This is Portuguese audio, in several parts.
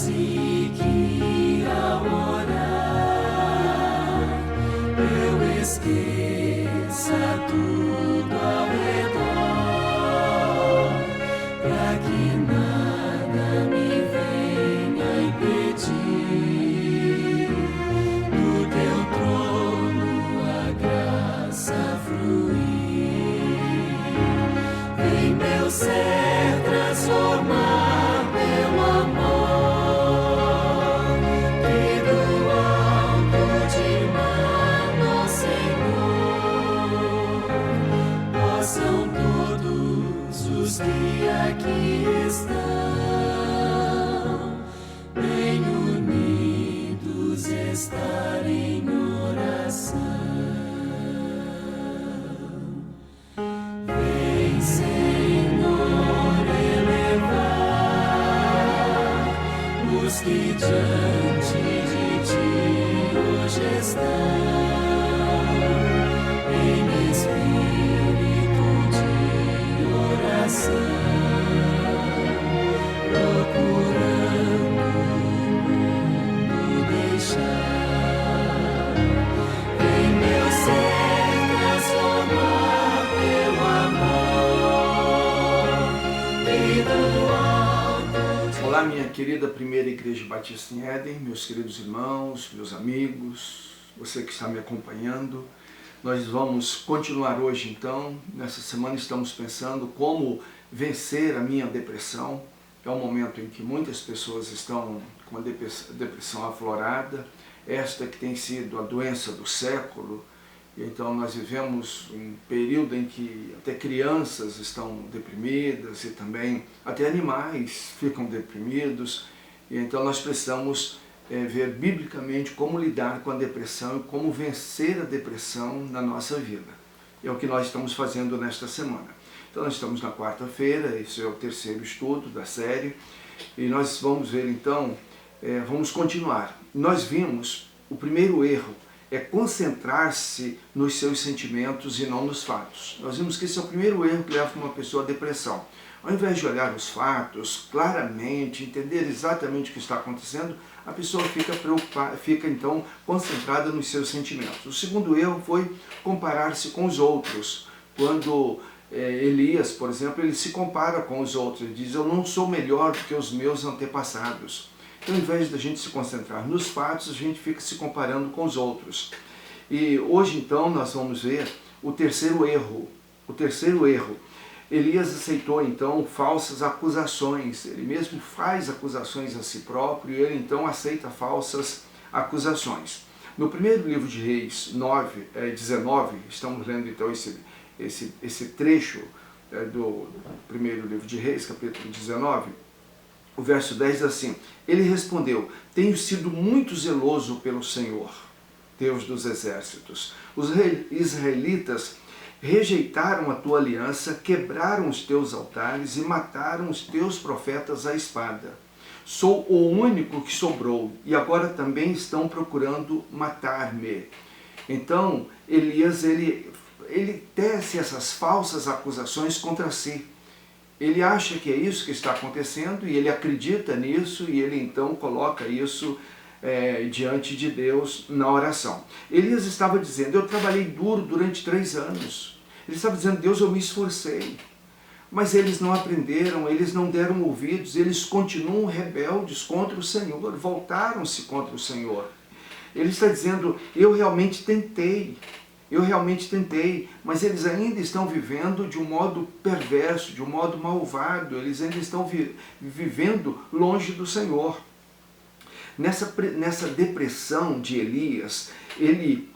Quase que ao orar eu esqueça tudo ao redor, pra que nada me venha impedir do teu trono a graça fluir. Vem, meu ser, transformar meu amor, que do alto te mano, Senhor, possam todos os que aqui estão, bem unidos, estar em oração. Vem, Senhor, elevar os que diante de ti hoje estão, em espírito de oração, procurando o mundo deixar. Vem, meu ser, transformar teu amor, e do alto. Olá, minha querida Primeira Igreja Batista em Éden, meus queridos irmãos, meus amigos, você que está me acompanhando. Nós vamos continuar hoje então. Nessa semana estamos pensando como vencer a minha depressão. É um momento em que muitas pessoas estão com a depressão aflorada, esta que tem sido a doença do século. Então nós vivemos um período em que até crianças estão deprimidas e também até animais ficam deprimidos. E então nós precisamos ver biblicamente como lidar com a depressão e como vencer a depressão na nossa vida. É o que nós estamos fazendo nesta semana. Então nós estamos na quarta-feira, esse é o terceiro estudo da série, e nós vamos ver então, vamos continuar. Nós vimos o primeiro erro, é concentrar-se nos seus sentimentos e não nos fatos. Nós vimos que esse é o primeiro erro que leva uma pessoa à depressão. Ao invés de olhar os fatos claramente, entender exatamente o que está acontecendo, a pessoa fica preocupada, fica então concentrada nos seus sentimentos. O segundo erro foi comparar-se com os outros. Quando Elias, por exemplo, ele se compara com os outros, ele diz: eu não sou melhor do que os meus antepassados. Então, ao invés da gente se concentrar nos fatos, a gente fica se comparando com os outros. E hoje, então, nós vamos ver o terceiro erro. O terceiro erro. Elias aceitou, então, falsas acusações. Ele mesmo faz acusações a si próprio e ele, então, aceita falsas acusações. No primeiro livro de Reis 19, estamos lendo, então, esse trecho do primeiro livro de Reis, capítulo 19, o verso 10 diz assim: ele respondeu: tenho sido muito zeloso pelo Senhor, Deus dos exércitos. Os israelitas rejeitaram a tua aliança, quebraram os teus altares e mataram os teus profetas à espada. Sou o único que sobrou e agora também estão procurando matar-me. Então, Elias, ele tece essas falsas acusações contra si. Ele acha que é isso que está acontecendo e ele acredita nisso e ele então coloca isso diante de Deus na oração. Elias estava dizendo: eu trabalhei duro durante 3 anos. Ele estava dizendo: Deus, eu me esforcei. Mas eles não aprenderam, eles não deram ouvidos, eles continuam rebeldes contra o Senhor, voltaram-se contra o Senhor. Ele está dizendo: eu realmente tentei, mas eles ainda estão vivendo de um modo perverso, de um modo malvado, eles ainda estão vivendo longe do Senhor. Nessa depressão de Elias, ele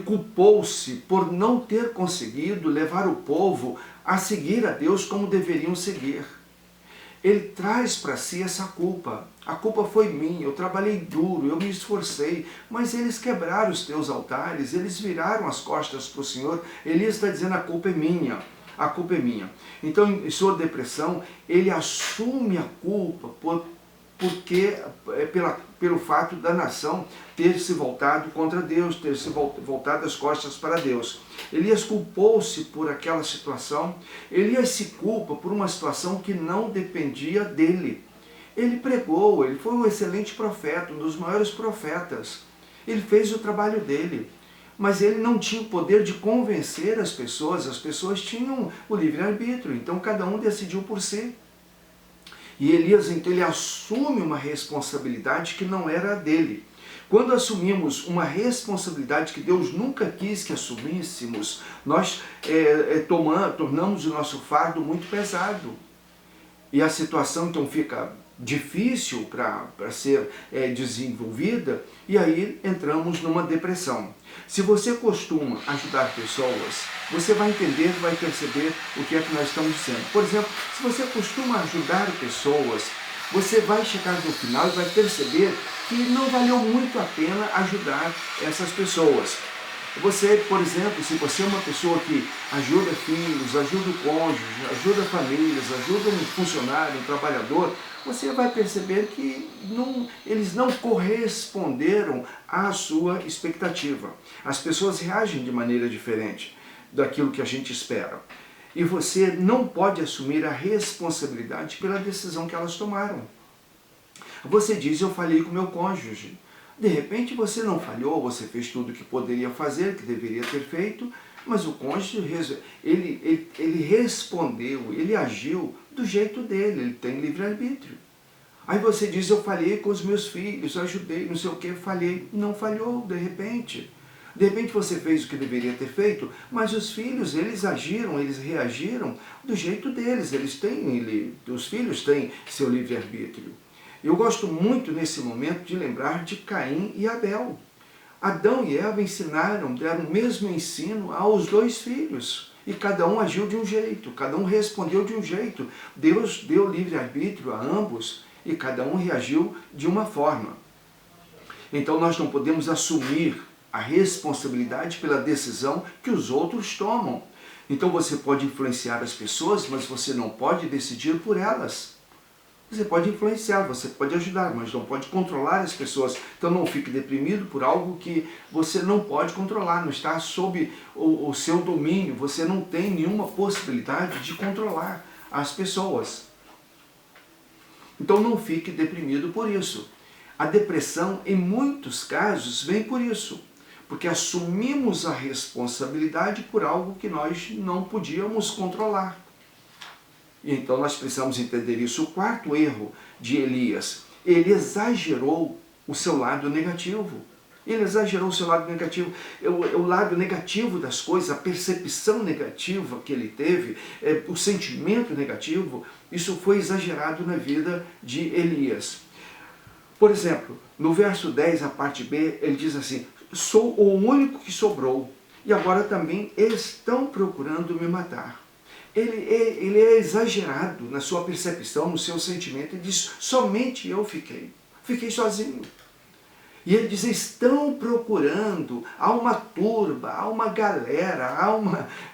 culpou-se por não ter conseguido levar o povo a seguir a Deus como deveriam seguir. Ele traz para si essa culpa. A culpa foi minha, eu trabalhei duro, eu me esforcei, mas eles quebraram os teus altares, eles viraram as costas para o Senhor. Elias está dizendo: a culpa é minha, a culpa é minha. Então, em sua depressão, ele assume a culpa pelo fato da nação ter se voltado contra Deus, ter se voltado as costas para Deus. Elias culpou-se por aquela situação. Elias se culpa por uma situação que não dependia dele. Ele pregou, ele foi um excelente profeta, um dos maiores profetas. Ele fez o trabalho dele, mas ele não tinha o poder de convencer as pessoas tinham o livre-arbítrio, então cada um decidiu por si. E Elias, então, ele assume uma responsabilidade que não era dele. Quando assumimos uma responsabilidade que Deus nunca quis que assumíssemos, nós tornamos o nosso fardo muito pesado. E a situação então fica difícil para ser desenvolvida, e aí entramos numa depressão. Se você costuma ajudar pessoas, você vai entender, vai perceber o que é que nós estamos dizendo. Por exemplo, se você costuma ajudar pessoas, você vai chegar no final e vai perceber que não valeu muito a pena ajudar essas pessoas. Você, por exemplo, se você é uma pessoa que ajuda filhos, ajuda o cônjuge, ajuda famílias, ajuda um funcionário, um trabalhador, você vai perceber que eles não corresponderam à sua expectativa. As pessoas reagem de maneira diferente daquilo que a gente espera. E você não pode assumir a responsabilidade pela decisão que elas tomaram. Você diz, eu falhei com meu cônjuge. De repente você não falhou, você fez tudo o que poderia fazer, que deveria ter feito, mas o cônjuge, ele respondeu, ele agiu do jeito dele, ele tem livre-arbítrio. Aí você diz, eu falhei com os meus filhos, ajudei, não sei o que, falhei. Não falhou, de repente. De repente você fez o que deveria ter feito, mas os filhos, eles agiram, eles reagiram do jeito deles. Os filhos têm seu livre-arbítrio. Eu gosto muito nesse momento de lembrar de Caim e Abel. Adão e Eva deram o mesmo ensino aos dois filhos. E cada um agiu de um jeito, cada um respondeu de um jeito. Deus deu livre-arbítrio a ambos e cada um reagiu de uma forma. Então nós não podemos assumir a responsabilidade pela decisão que os outros tomam. Então você pode influenciar as pessoas, mas você não pode decidir por elas. Você pode influenciar, você pode ajudar, mas não pode controlar as pessoas. Então não fique deprimido por algo que você não pode controlar, não está sob o seu domínio, você não tem nenhuma possibilidade de controlar as pessoas. Então não fique deprimido por isso. A depressão, em muitos casos, vem por isso, porque assumimos a responsabilidade por algo que nós não podíamos controlar. Então nós precisamos entender isso. O quarto erro de Elias, ele exagerou o seu lado negativo. Ele exagerou o seu lado negativo. O lado negativo das coisas, a percepção negativa que ele teve, o sentimento negativo, isso foi exagerado na vida de Elias. Por exemplo, no verso 10, a parte B, ele diz assim, sou o único que sobrou, e agora também estão procurando me matar. Ele é exagerado na sua percepção, no seu sentimento. Ele diz, somente eu fiquei sozinho. E ele diz, estão procurando, há uma turba, há uma galera,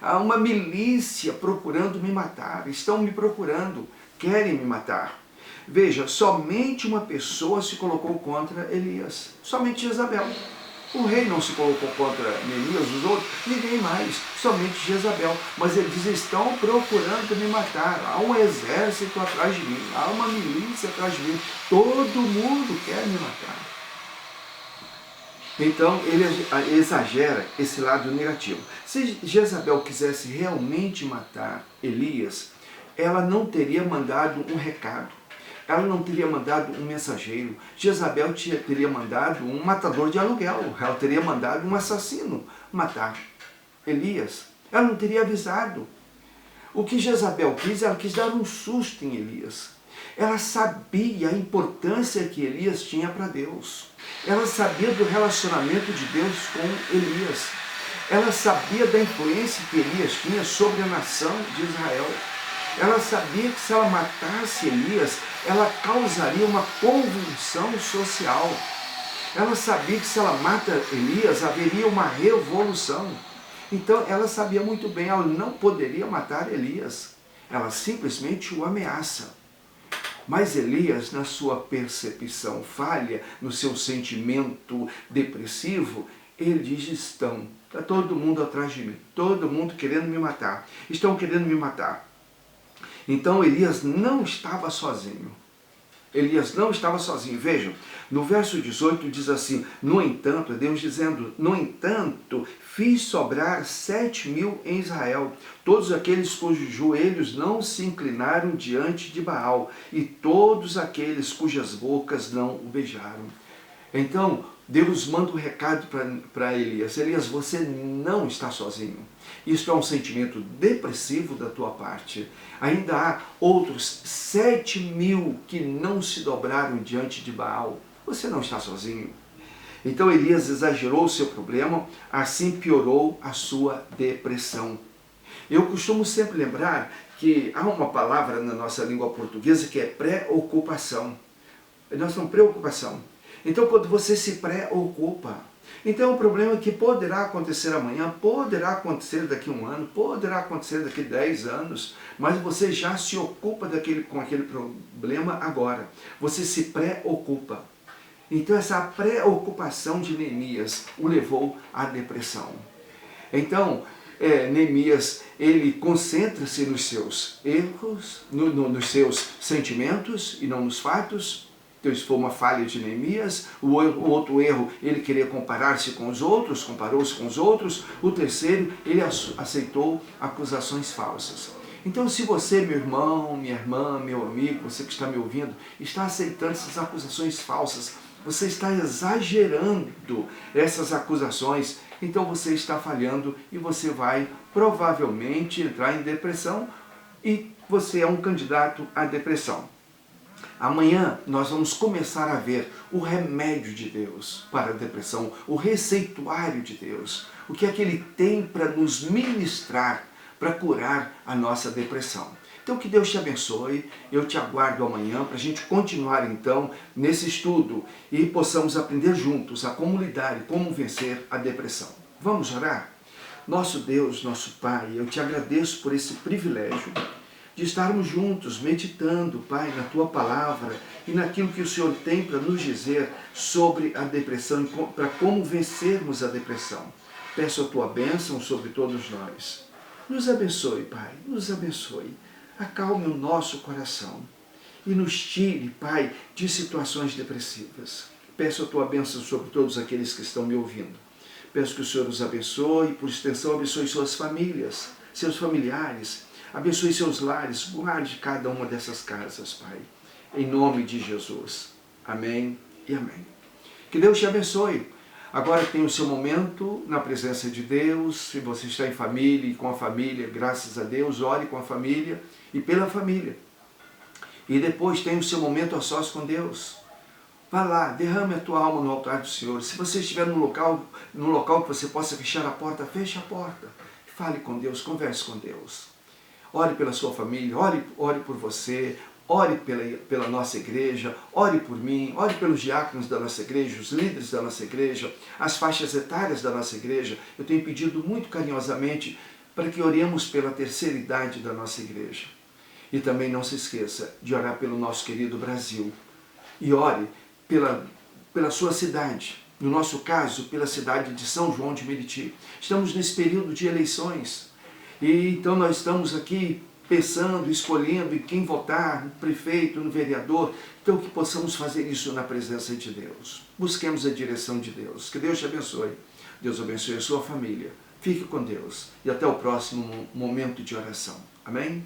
há uma milícia procurando me matar, estão me procurando, querem me matar. Veja, somente uma pessoa se colocou contra Elias, somente Jezabel. O rei não se colocou contra Elias, os outros, ninguém mais, somente Jezabel. Mas ele diz, estão procurando me matar, há um exército atrás de mim, há uma milícia atrás de mim, todo mundo quer me matar. Então ele exagera esse lado negativo. Se Jezabel quisesse realmente matar Elias, ela não teria mandado um recado. Ela não teria mandado um mensageiro. Jezabel teria mandado um matador de aluguel. Ela teria mandado um assassino matar Elias. Ela não teria avisado. O que Jezabel quis, ela quis dar um susto em Elias. Ela sabia a importância que Elias tinha para Deus. Ela sabia do relacionamento de Deus com Elias. Ela sabia da influência que Elias tinha sobre a nação de Israel. Ela sabia que se ela matasse Elias, ela causaria uma convulsão social. Ela sabia que se ela mata Elias, haveria uma revolução. Então ela sabia muito bem, ela não poderia matar Elias. Ela simplesmente o ameaça. Mas Elias, na sua percepção falha, no seu sentimento depressivo, ele diz, está todo mundo atrás de mim, todo mundo querendo me matar, estão querendo me matar. Então Elias não estava sozinho. Elias não estava sozinho. Vejam, no verso 18 diz assim, no entanto, é Deus dizendo, no entanto, fiz sobrar 7.000 em Israel, todos aqueles cujos joelhos não se inclinaram diante de Baal, e todos aqueles cujas bocas não o beijaram. Então, Deus manda um recado para Elias. Elias, você não está sozinho. Isto é um sentimento depressivo da tua parte. Ainda há outros 7.000 que não se dobraram diante de Baal. Você não está sozinho. Então Elias exagerou o seu problema, assim piorou a sua depressão. Eu costumo sempre lembrar que há uma palavra na nossa língua portuguesa que é preocupação. Nós temos preocupação. Então, quando você se preocupa, então o problema é que poderá acontecer amanhã, poderá acontecer daqui a 1 ano, poderá acontecer daqui a 10 anos, mas você já se ocupa com aquele problema agora. Você se preocupa. Então, essa preocupação de Neemias o levou à depressão. Então, Neemias, ele concentra-se nos seus erros, nos seus sentimentos e não nos fatos. Então isso foi uma falha de Neemias. O outro erro, ele queria comparar-se com os outros, comparou-se com os outros. O terceiro, ele aceitou acusações falsas. Então se você, meu irmão, minha irmã, meu amigo, você que está me ouvindo, está aceitando essas acusações falsas, você está exagerando essas acusações, então você está falhando e você vai provavelmente entrar em depressão e você é um candidato à depressão. Amanhã nós vamos começar a ver o remédio de Deus para a depressão, o receituário de Deus, o que é que Ele tem para nos ministrar, para curar a nossa depressão. Então que Deus te abençoe, eu te aguardo amanhã para a gente continuar então nesse estudo e possamos aprender juntos a como lidar e como vencer a depressão. Vamos orar? Nosso Deus, nosso Pai, eu te agradeço por esse privilégio de estarmos juntos, meditando, Pai, na Tua Palavra e naquilo que o Senhor tem para nos dizer sobre a depressão, para como vencermos a depressão. Peço a Tua bênção sobre todos nós. Nos abençoe, Pai, nos abençoe. Acalme o nosso coração e nos tire, Pai, de situações depressivas. Peço a Tua bênção sobre todos aqueles que estão me ouvindo. Peço que o Senhor os abençoe, por extensão abençoe suas famílias, seus familiares, abençoe seus lares, guarde cada uma dessas casas, Pai. Em nome de Jesus. Amém e amém. Que Deus te abençoe. Agora tem o seu momento na presença de Deus. Se você está em família e com a família, graças a Deus, ore com a família e pela família. E depois tem o seu momento a sós com Deus. Vá lá, derrame a tua alma no altar do Senhor. Se você estiver num local que você possa fechar a porta, feche a porta. Fale com Deus, converse com Deus. Ore pela sua família, ore por você, ore pela nossa igreja, ore por mim, ore pelos diáconos da nossa igreja, os líderes da nossa igreja, as faixas etárias da nossa igreja. Eu tenho pedido muito carinhosamente para que oremos pela terceira idade da nossa igreja. E também não se esqueça de orar pelo nosso querido Brasil. E ore pela sua cidade, no nosso caso, pela cidade de São João de Meriti. Estamos nesse período de eleições. E então nós estamos aqui pensando, escolhendo em quem votar, no prefeito, no vereador. Então que possamos fazer isso na presença de Deus. Busquemos a direção de Deus. Que Deus te abençoe. Deus abençoe a sua família. Fique com Deus. E até o próximo momento de oração. Amém?